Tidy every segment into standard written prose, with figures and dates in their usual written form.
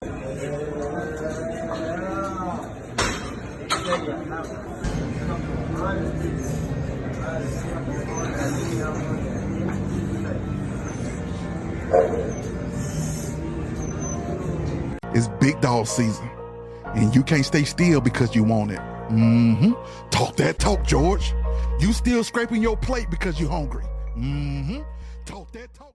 It's big dog season, and you can't stay still because you want it. Talk that talk, George. You still scraping your plate because you're hungry. Talk that talk.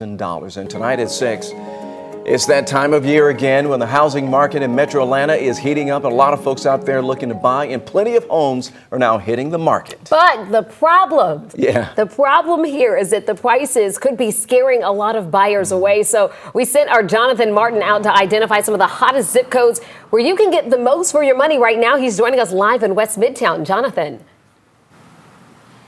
$1,000. And tonight at 6, it's that time of year again when the housing market in Metro Atlanta is heating up, and a lot of folks out there looking to buy, and plenty of homes are now hitting the market. But the problem here is that the prices could be scaring a lot of buyers away. So we sent our Jonathan Martin out to identify some of the hottest zip codes where you can get the most for your money right now. He's joining us live in West Midtown. Jonathan.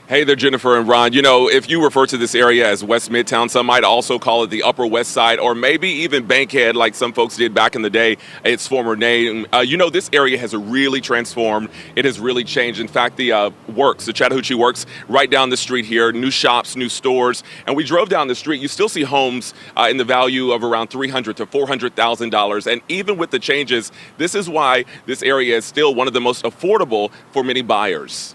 Hey there, Jennifer and Ron. You know, if you refer to this area as West Midtown, some might also call it the Upper West Side, or maybe even Bankhead, like some folks did back in the day, its former name. This area has really transformed. It has really changed. In fact, the Chattahoochee Works right down the street here, new shops, new stores. And we drove down the street. You still see homes in the value of around $300,000 to $400,000. And even with the changes, this is why this area is still one of the most affordable for many buyers.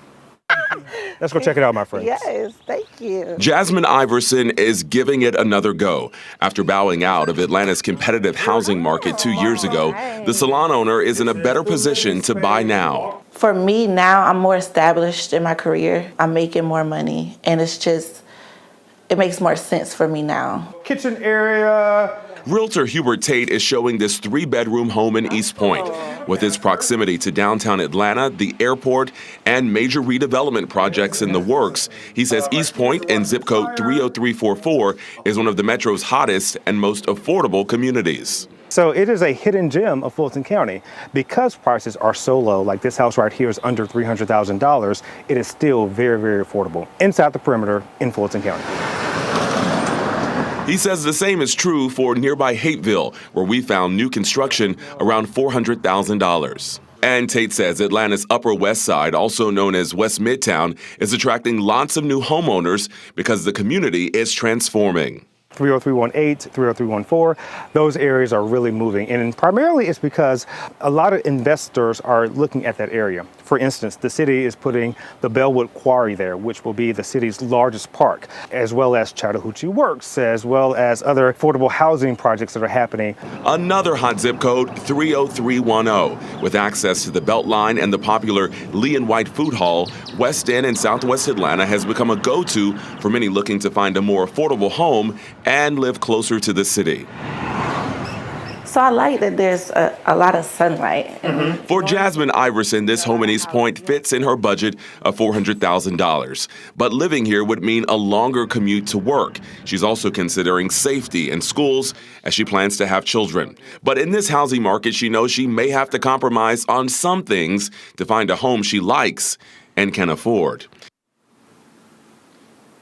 Let's go check it out, my friends. Yes, thank you. Jasmine Iverson is giving it another go. After bowing out of Atlanta's competitive housing market 2 years ago, the salon owner is in a better position to buy now. For me now, I'm more established in my career. I'm making more money, and it makes more sense for me now. Kitchen area. Realtor Hubert Tate is showing this 3-bedroom home in East Point. With its proximity to downtown Atlanta, the airport, and major redevelopment projects in the works, he says East Point and zip code 30344 is one of the Metro's hottest and most affordable communities. So it is a hidden gem of Fulton County. Because prices are so low, like this house right here is under $300,000, it is still very, very affordable inside the perimeter in Fulton County. He says the same is true for nearby Hateville, where we found new construction around $400,000. And Tate says Atlanta's Upper West Side, also known as West Midtown, is attracting lots of new homeowners because the community is transforming. 30318, 30314, those areas are really moving. And primarily it's because a lot of investors are looking at that area. For instance, the city is putting the Bellwood Quarry there, which will be the city's largest park, as well as Chattahoochee Works, as well as other affordable housing projects that are happening. Another hot zip code, 30310. With access to the Beltline and the popular Lee and White Food Hall, West End and Southwest Atlanta has become a go-to for many looking to find a more affordable home and live closer to the city. So I like that there's a lot of sunlight. For Jasmine Iverson, this home in East Point fits in her budget of $400,000. But living here would mean a longer commute to work. She's also considering safety and schools as she plans to have children. But in this housing market, she knows she may have to compromise on some things to find a home she likes and can afford.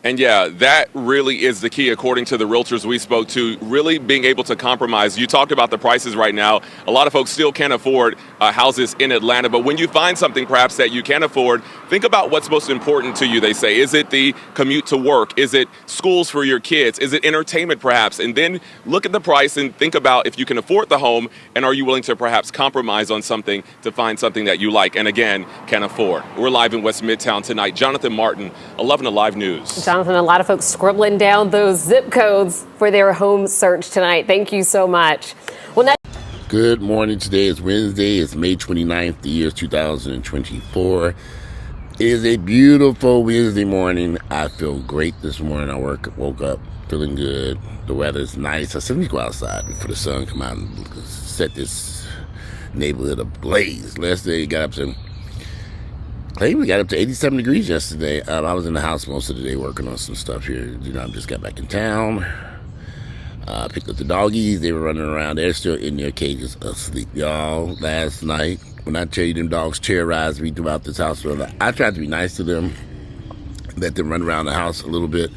And yeah, that really is the key, according to the realtors we spoke to, really being able to compromise. You talked about the prices right now. A lot of folks still can't afford houses in Atlanta, but when you find something perhaps that you can afford, think about what's most important to you, they say. Is it the commute to work? Is it schools for your kids? Is it entertainment perhaps? And then look at the price and think about if you can afford the home, and are you willing to perhaps compromise on something to find something that you like and again, can afford. We're live in West Midtown tonight. Jonathan Martin, 11 Alive News. Jonathan, a lot of folks scribbling down those zip codes for their home search tonight. Thank you so much. Well, next. Good morning. Today is Wednesday. It's May 29th, the year 2024. It is a beautiful Wednesday morning. I feel great this morning. I woke up feeling good. The weather's nice. I said, let me go outside before the sun come out and set this neighborhood ablaze. Last day, we got up to 87 degrees yesterday. I was in the house most of the day working on some stuff here. I just got back in town. Picked up the doggies. They were running around. They're still in their cages asleep, y'all. Last night, when I tell you them dogs terrorized me throughout this house, I tried to be nice to them, let them run around the house a little bit.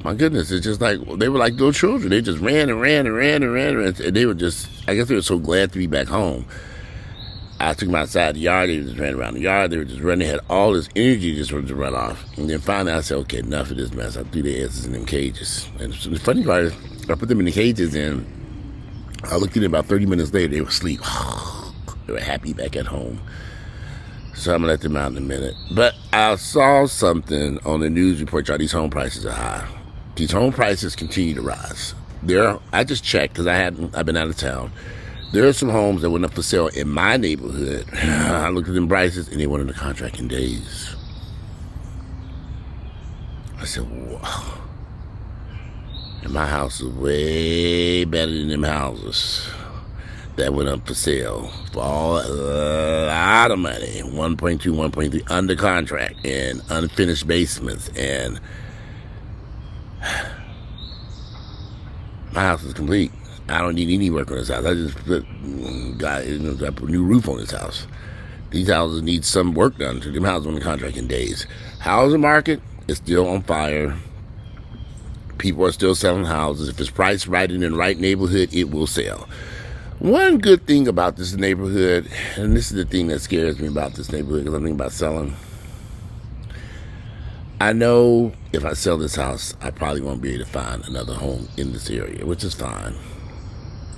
My goodness, it's just like, they were like little children. They just ran and ran and ran and ran. And they were just, I guess they were so glad to be back home. I took them outside the yard. They just ran around the yard. They were just running. They had all this energy just wanted to run off. And then finally I said, okay, enough of this mess. I threw their asses in them cages. And the funny part is, I put them in the cages and I looked at them about 30 minutes later. They were asleep. They were happy back at home. So I'm going to let them out in a minute. But I saw something on the news report, y'all. These home prices are high. These home prices continue to rise. I just checked because I've been out of town. There are some homes that went up for sale in my neighborhood. I looked at them prices and they went under contract in days. I said, wow. And my house is way better than them houses that went up for sale for a lot of money. 1.2, 1.3 under contract and unfinished basements. And my house is complete. I don't need any work on this house. I just got a new roof on this house. These houses need some work done to them houses on the contract in days. Housing market is still on fire. People are still selling houses. If it's priced right in the right neighborhood, it will sell. One good thing about this neighborhood, and this is the thing that scares me about this neighborhood because I'm thinking about selling. I know if I sell this house, I probably won't be able to find another home in this area, which is fine.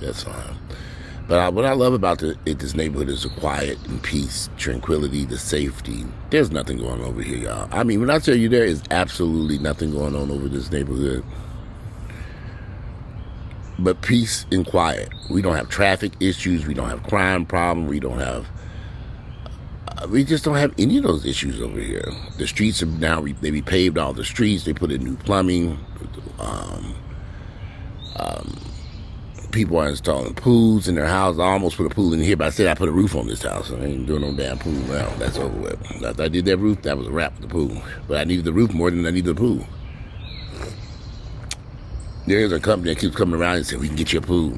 That's fine. But what I love about this neighborhood is the quiet and peace, tranquility, the safety. There's nothing going on over here, y'all. I mean, when I tell you there is absolutely nothing going on over this neighborhood. But peace and quiet. We don't have traffic issues. We don't have crime problem. We just don't have any of those issues over here. The streets have now, they repaved all the streets. They put in new plumbing. People are installing pools in their house. I almost put a pool in here, but I said I put a roof on this house. I ain't doing no damn pool now. That's over with. After I did that roof, that was a wrap with the pool. But I needed the roof more than I needed the pool. There's a company that keeps coming around and saying, we can get you a pool.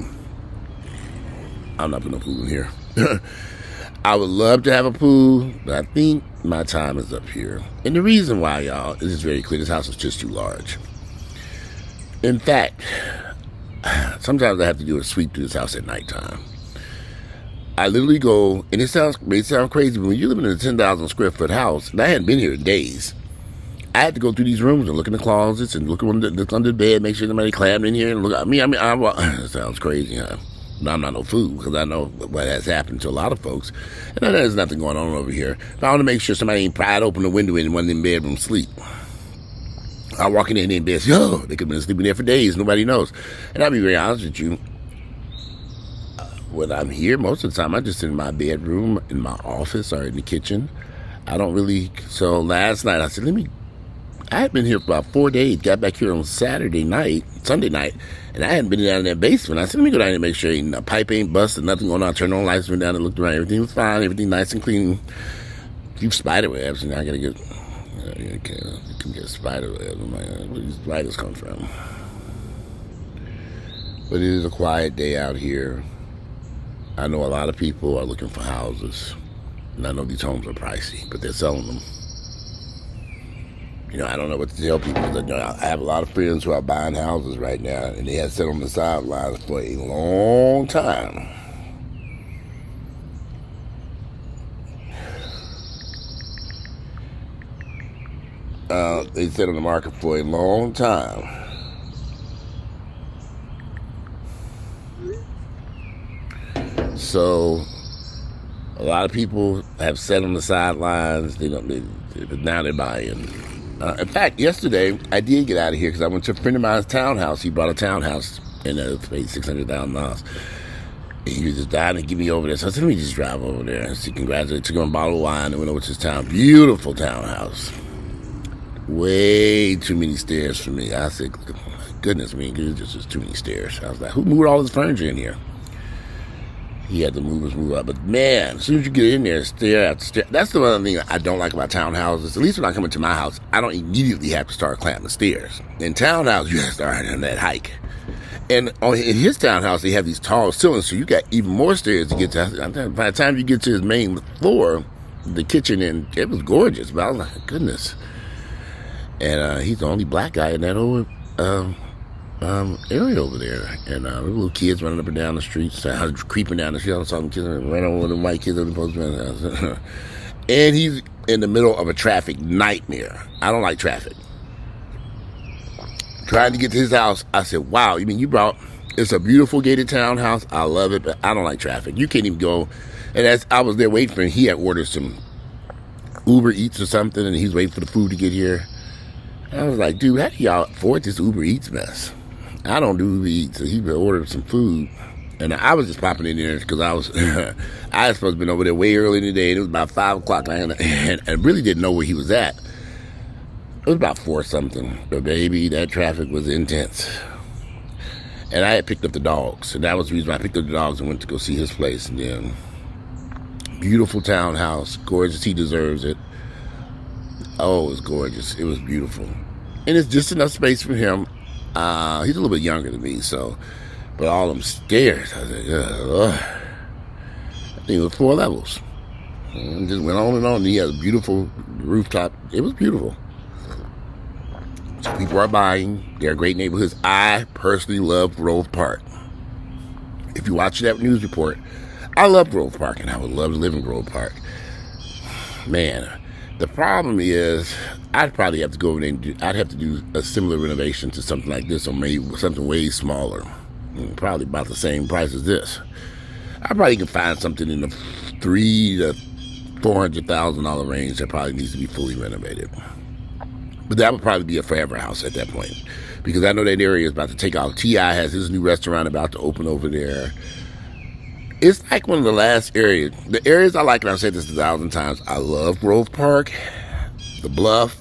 I'm not putting a pool in here. I would love to have a pool, but I think my time is up here. And the reason why, y'all, is it's very clear. This house is just too large. In fact, sometimes I have to do a sweep through this house at nighttime. I literally go, and it may sound crazy, but when you're living in a 10,000 square foot house, and I hadn't been here in days, I had to go through these rooms and look in the closets and look under the bed, make sure nobody climbed in here and look at me. It sounds crazy, huh? But I'm not no fool because I know what has happened to a lot of folks. And I know there's nothing going on over here. But I want to make sure somebody ain't pried open the window in one of them bedrooms sleep. I walk in there and bed, yo, they could have been sleeping there for days. Nobody knows. And I'll be very honest with you. When I'm here, most of the time, I just sit in my bedroom, in my office, or in the kitchen. I don't really. So last night, I said, I had been here for about 4 days, got back here on Sunday night, and I hadn't been down in that basement. I said, let me go down there and make sure a pipe ain't busted, nothing going on. Turned on lights, went down and looked around. Everything was fine, everything nice and clean. Few spider webs, and I gotta get, you can get spider webs. I'm like, where do these spiders come from? But it is a quiet day out here. I know a lot of people are looking for houses, and I know these homes are pricey, but they're selling them. I don't know what to tell people. I have a lot of friends who are buying houses right now, and they have sat on the sidelines for a long time. They sat on the market for a long time. So, a lot of people have sat on the sidelines. But now they're buying. In fact, yesterday, I did get out of here because I went to a friend of mine's townhouse. He bought a townhouse and paid $600,000. And he was just dying to get me over there. So I said, let me just drive over there and see, congratulate. Took him a bottle of wine and went over to his town. Beautiful townhouse. Way too many stairs for me. I said, goodness me, it was just too many stairs. I was like, who moved all this furniture in here? He had to move up. But man, as soon as you get in there, stair after stair. That's the one thing I don't like about townhouses. At least when I come into my house, I don't immediately have to start climbing the stairs. In townhouse, you have to start on that hike. And in his townhouse, they have these tall ceilings, so you got even more stairs to get to. By the time you get to his main floor, the kitchen, and it was gorgeous. But I was like, goodness. And he's the only black guy in that whole area over there, and little kids running up and down the street. So I was creeping down the street. I was talking to kids and ran over the white kids on the postman's house. And he's in the middle of a traffic nightmare. I don't like traffic. Trying to get to his house, I said, wow, you mean it's a beautiful gated townhouse. I love it, but I don't like traffic. You can't even go. And as I was there waiting for him, he had ordered some Uber Eats or something, and he's waiting for the food to get here. And I was like, dude, how do y'all afford this Uber Eats mess? I don't do Uber Eats, so he ordered some food. And I was just popping in there because I was supposed to have been over there way early in the day. And it was about 5 o'clock, and really didn't know where he was at. It was about 4 something. But baby, that traffic was intense. And I had picked up the dogs. And that was the reason I picked up the dogs and went to go see his place. And then, beautiful townhouse, gorgeous. He deserves it. Oh, it was gorgeous. It was beautiful. And it's just enough space for him. He's a little bit younger than me, so... But all them stairs, I said, ugh. I think it was 4 levels. And just went on and on. And he had a beautiful rooftop. It was beautiful. So people are buying. They're great neighborhoods. I personally love Grove Park. If you watch that news report, I love Grove Park, and I would love to live in Grove Park. Man, the problem is I'd probably have to go over there and I'd have to do a similar renovation to something like this, or maybe something way smaller. Probably about the same price as this. I probably can find something in the $300,000 to $400,000 range that probably needs to be fully renovated. But that would probably be a forever house at that point, because I know that area is about to take off. T.I. has his new restaurant about to open over there. It's like one of the last areas. The areas I like, and I've said this 1,000 times, I love Grove Park, the Bluff,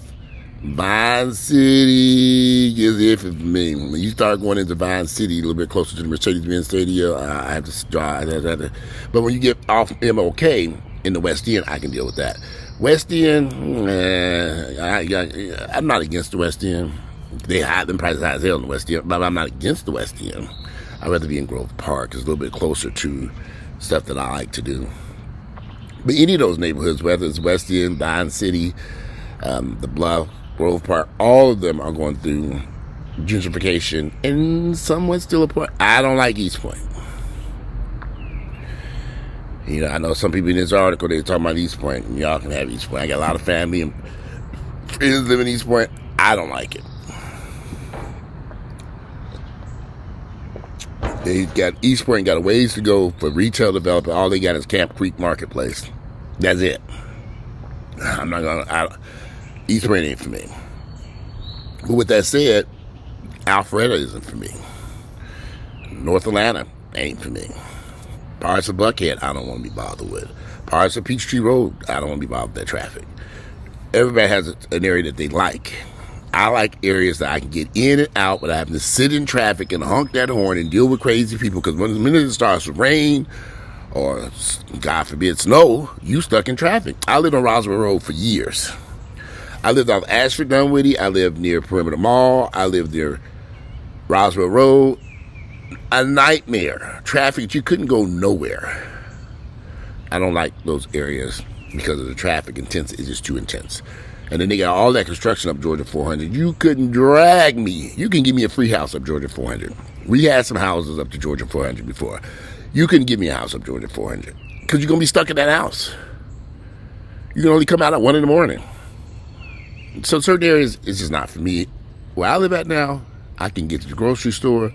Vine City is it for me. When you start going into Vine City, a little bit closer to the Mercedes-Benz Stadium, I have to drive. But when you get off MOK in the West End, I can deal with that. West End, I'm not against the West End. They hide them prices high as hell in the West End, but I'm not against the West End. I'd rather be in Grove Park. It's a little bit closer to stuff that I like to do. But any of those neighborhoods, whether it's West End, Vine City, the Bluff, Grove Park, all of them are going through gentrification, and somewhat still a point. I don't like East Point. You know, I know some people in this article, they're talking about East Point, and y'all can have East Point. I got a lot of family and friends living in East Point. I don't like it. They got East Point got a ways to go for retail development. All they got is Camp Creek Marketplace. That's it. East Point ain't for me. But with that said, Alpharetta isn't for me. North Atlanta ain't for me. Parts of Buckhead, I don't want to be bothered with. Parts of Peachtree Road, I don't want to be bothered with that traffic. Everybody has an area that they like. I like areas that I can get in and out without having to sit in traffic and honk that horn and deal with crazy people. Because when the minute it starts to rain, or God forbid snow, you stuck in traffic. I lived on Roswell Road for years. I lived off Ashford Dunwoody. I lived near Perimeter Mall. I lived near Roswell Road. A nightmare. Traffic, you couldn't go nowhere. I don't like those areas because of the traffic intensity. It's just too intense. And then they got all that construction up Georgia 400. You couldn't drag me. You can give me a free house up Georgia 400. We had some houses up to Georgia 400 before. You couldn't give me a house up Georgia 400 because you're going to be stuck in that house. You can only come out at 1 in the morning. So certain areas, it's just not for me. Where I live at now, I can get to the grocery store.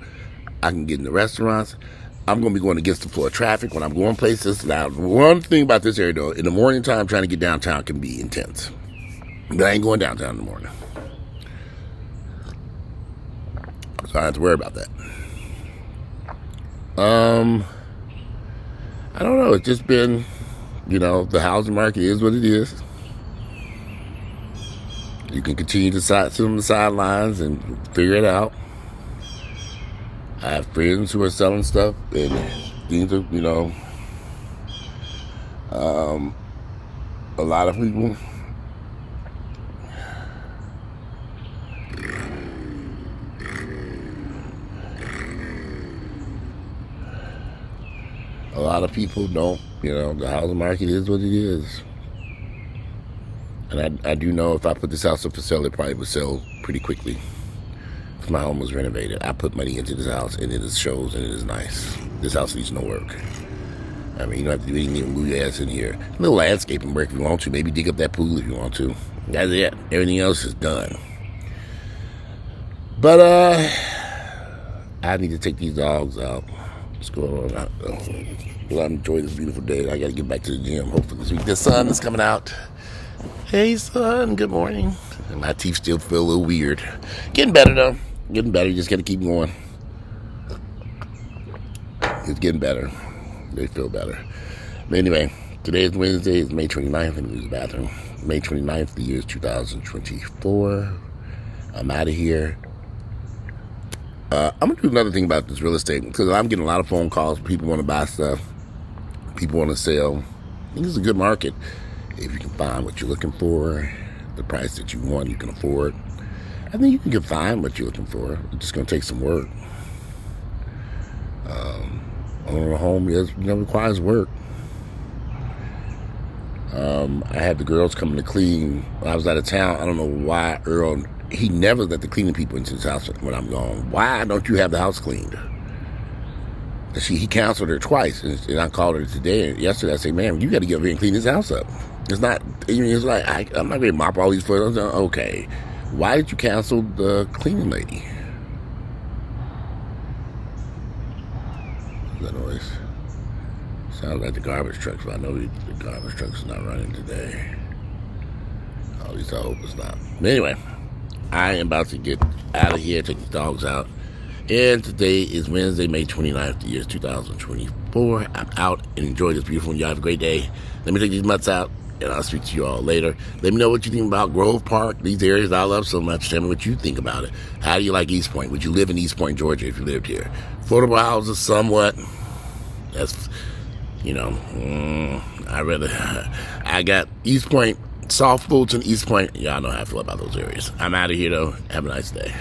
I can get in the restaurants. I'm going to be going against the flow of traffic when I'm going places. Now, one thing about this area, though, in the morning time, trying to get downtown can be intense. But I ain't going downtown in the morning. So I don't have to worry about that. I don't know. It's just been, the housing market is what it is. You can continue to sit on the sidelines and figure it out. I have friends who are selling stuff, and things are, a lot of people. A lot of people don't, the housing market is what it is. And I do know if I put this house up for sale, it probably would sell pretty quickly because my home was renovated. I put money into this house, and it shows, and it is nice. This house needs no work. I mean, you don't have to do anything, even move your ass in here. A little landscaping work if you want to. Maybe dig up that pool if you want to. That's it. Everything else is done. But, I need to take these dogs out. What's going on out there? Well, I enjoy this beautiful day. I got to get back to the gym, hopefully this week. The sun is coming out. Hey, son. Good morning. And my teeth still feel a little weird. Getting better, though. Getting better. You just got to keep going. It's getting better. They feel better. But anyway, today is Wednesday. It's May 29th. Let me use the bathroom. May 29th, the year is 2024. I'm out of here. I'm going to do another thing about this real estate, because I'm getting a lot of phone calls. People want to buy stuff. People want to sell. I think it's a good market. If you can find what you're looking for, the price that you want, you can afford, I think you can find what you're looking for. It's just going to take some work. Owning a home requires work. I had the girls coming to clean when I was out of town. I don't know why Earl, he never let the cleaning people into his house when I'm gone. Why don't you have the house cleaned? He counseled her twice, and I called her today and yesterday. I said, "Man, you got to get over here and clean this house up." It's not. It's like I'm not going to mop all these floors. Okay, why did you cancel the cleaning lady? What's that noise? Sounds like the garbage trucks, but I know the garbage truck's not running today. At least I hope it's not. But anyway, I am about to get out of here, take the dogs out. And today is Wednesday, May 29th, the year is 2024. I'm out and enjoy this beautiful one. Y'all have a great day. Let me take these mutts out, and I'll speak to you all later. Let me know what you think about Grove Park, these areas I love so much. Tell me what you think about it. How do you like East Point? Would you live in East Point, Georgia, if you lived here? Affordable houses, somewhat. That's, I got East Point, South Fulton, East Point. Y'all know how I feel about those areas. I'm out of here, though. Have a nice day.